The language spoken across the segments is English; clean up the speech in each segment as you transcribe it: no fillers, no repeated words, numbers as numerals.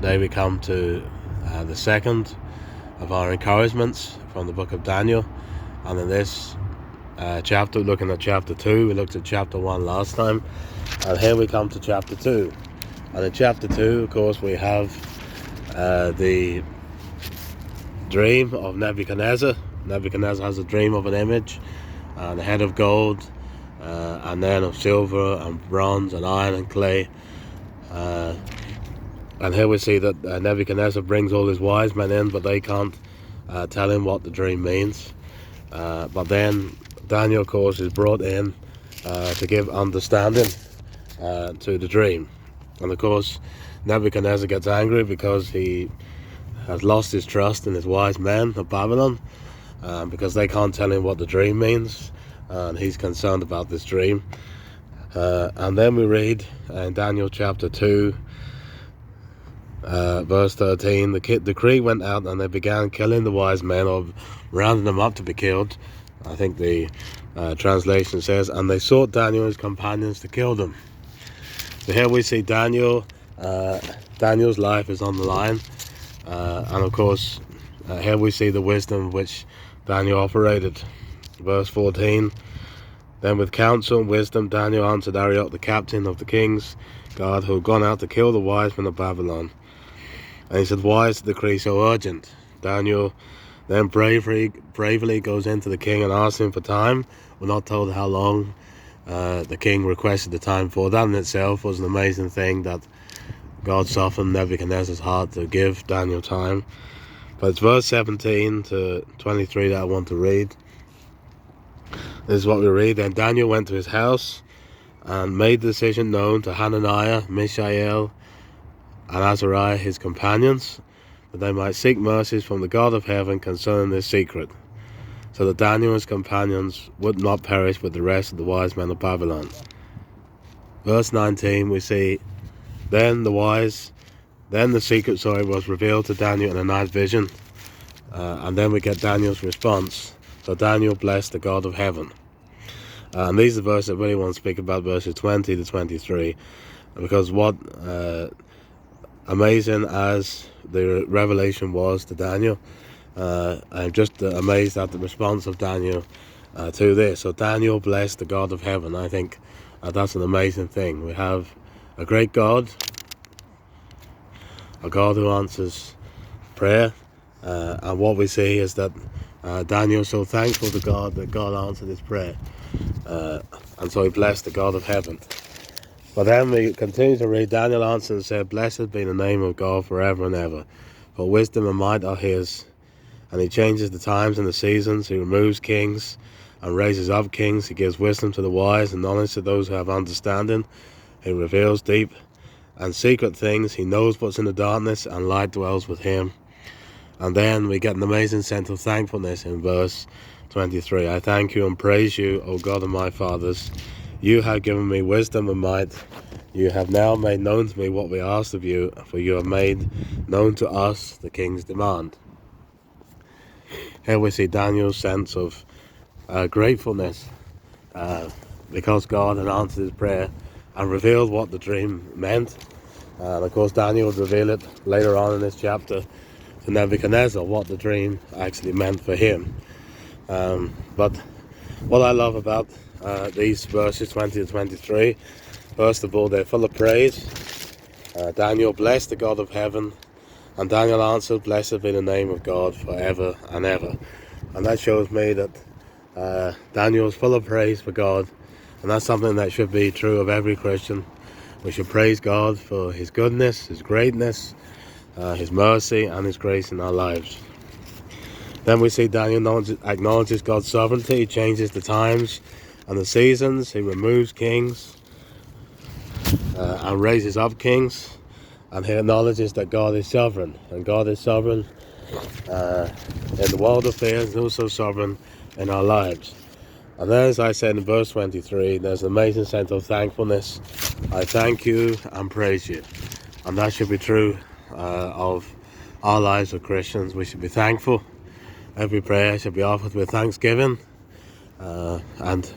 Today we come to the second of our encouragements from the book of Daniel, and in this chapter, looking at chapter 2, we looked at chapter 1 last time, and here we come to chapter 2. And in chapter 2, of course, we have the dream of Nebuchadnezzar. Nebuchadnezzar has a dream of an image, the head of gold, and then of silver and bronze and iron and clay. And here we see that Nebuchadnezzar brings all his wise men in, but they can't tell him what the dream means. But then Daniel, of course, is brought in to give understanding to the dream. And of course, Nebuchadnezzar gets angry because he has lost his trust in his wise men of Babylon, because they can't tell him what the dream means, and he's concerned about this dream. And then we read in Daniel chapter 2, verse 13, the decree went out and they began killing the wise men, or rounding them up to be killed. I think the translation says, and they sought Daniel and his companions to kill them. So here we see Daniel's life is on the line, and of course here we see the wisdom which Daniel operated. Verse 14, then with counsel and wisdom Daniel answered Arioch, the captain of the king's guard, who had gone out to kill the wise men of Babylon. And he said, why is the decree so urgent? Daniel then bravely goes into the king and asks him for time. We're not told how long the king requested the time for. That in itself was an amazing thing, that God softened Nebuchadnezzar's heart to give Daniel time. But it's verse 17 to 23 that I want to read. This is what we read. Then Daniel went to his house and made the decision known to Hananiah, Mishael, and Azariah his companions, that they might seek mercies from the God of heaven concerning this secret, so that Daniel and his companions would not perish with the rest of the wise men of Babylon. Verse 19 we see, then the secret was revealed to Daniel in a night vision, and then we get Daniel's response. So Daniel blessed the God of heaven. And these are the verses I really want to speak about, verses 20 to 23, because what amazing as the revelation was to Daniel, I'm just amazed at the response of Daniel to this. So Daniel blessed the God of heaven. I think that's an amazing thing. We have a great God, a God who answers prayer, and what we see is that Daniel is so thankful to God that God answered his prayer, and so he blessed the God of heaven. But then we continue to read. Daniel answered and said, blessed be the name of God forever and ever, for wisdom and might are his. And he changes the times and the seasons. He removes kings and raises up kings. He gives wisdom to the wise and knowledge to those who have understanding. He reveals deep and secret things. He knows what's in the darkness, and light dwells with him. And then we get an amazing sense of thankfulness in verse 23. I thank you and praise you, O God of my fathers. You have given me wisdom and might. You have now made known to me what we asked of you, for you have made known to us the king's demand. Here we see Daniel's sense of gratefulness, because God had answered his prayer and revealed what the dream meant. And of course Daniel would reveal it later on in this chapter to Nebuchadnezzar, what the dream actually meant for him. But what I love about these verses 20 to 23, first of all, they're full of praise. Daniel blessed the God of heaven, and Daniel answered, blessed be the name of God forever and ever. And that shows me that Daniel is full of praise for God, and that's something that should be true of every Christian. We should praise God for his goodness, his greatness, his mercy and his grace in our lives. Then we see Daniel acknowledges God's sovereignty. He changes the times and the seasons. He removes kings and raises up kings, and he acknowledges that God is sovereign, and God is sovereign in the world affairs, and also sovereign in our lives. And then, as I said in verse 23, there's an amazing sense of thankfulness. I thank you and praise you, and that should be true of our lives of Christians. We should be thankful. Every prayer should be offered with thanksgiving, and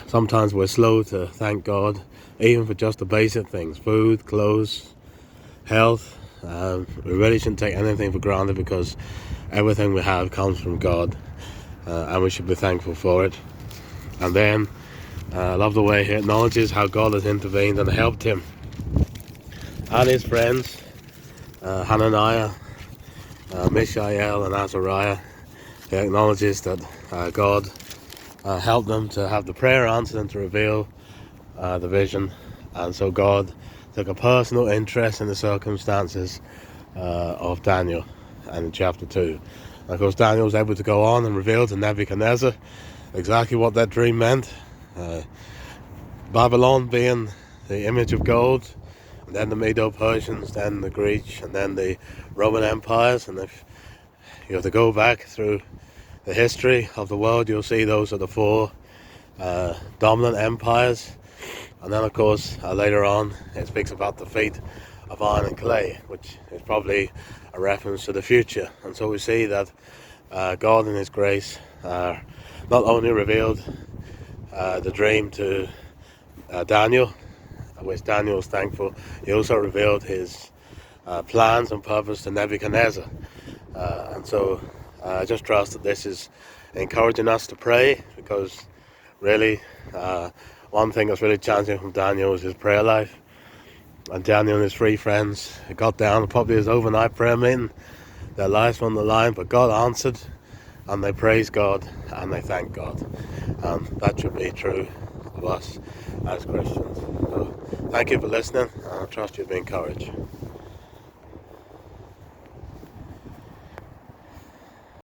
sometimes we're slow to thank God, even for just the basic things, food, clothes, health. We really shouldn't take anything for granted, because everything we have comes from God, and we should be thankful for it. And then I love the way he acknowledges how God has intervened and helped him and his friends, Hananiah, Mishael and Azariah. He acknowledges that God helped them to have the prayer answered and to reveal the vision. And so God took a personal interest in the circumstances of Daniel, and in chapter 2. And of course, Daniel was able to go on and reveal to Nebuchadnezzar exactly what that dream meant. Babylon being the image of gold, and then the Medo-Persians, then the Greeks, and then the Roman empires. And if you have to go back through the history of the world, you'll see those are the four dominant empires. And then, of course, later on, it speaks about the fate of iron and clay, which is probably a reference to the future. And so we see that God in his grace not only revealed the dream to Daniel, which Daniel was thankful, he also revealed his plans and purpose to Nebuchadnezzar. And so I just trust that this is encouraging us to pray, because really one thing that's really challenging from Daniel is his prayer life. And Daniel and his three friends got down, probably his overnight prayer meeting, their lives were on the line, but God answered, and they praised God and they thanked God. And that should be true of us as Christians. So thank you for listening, and I trust you'll be encouraged.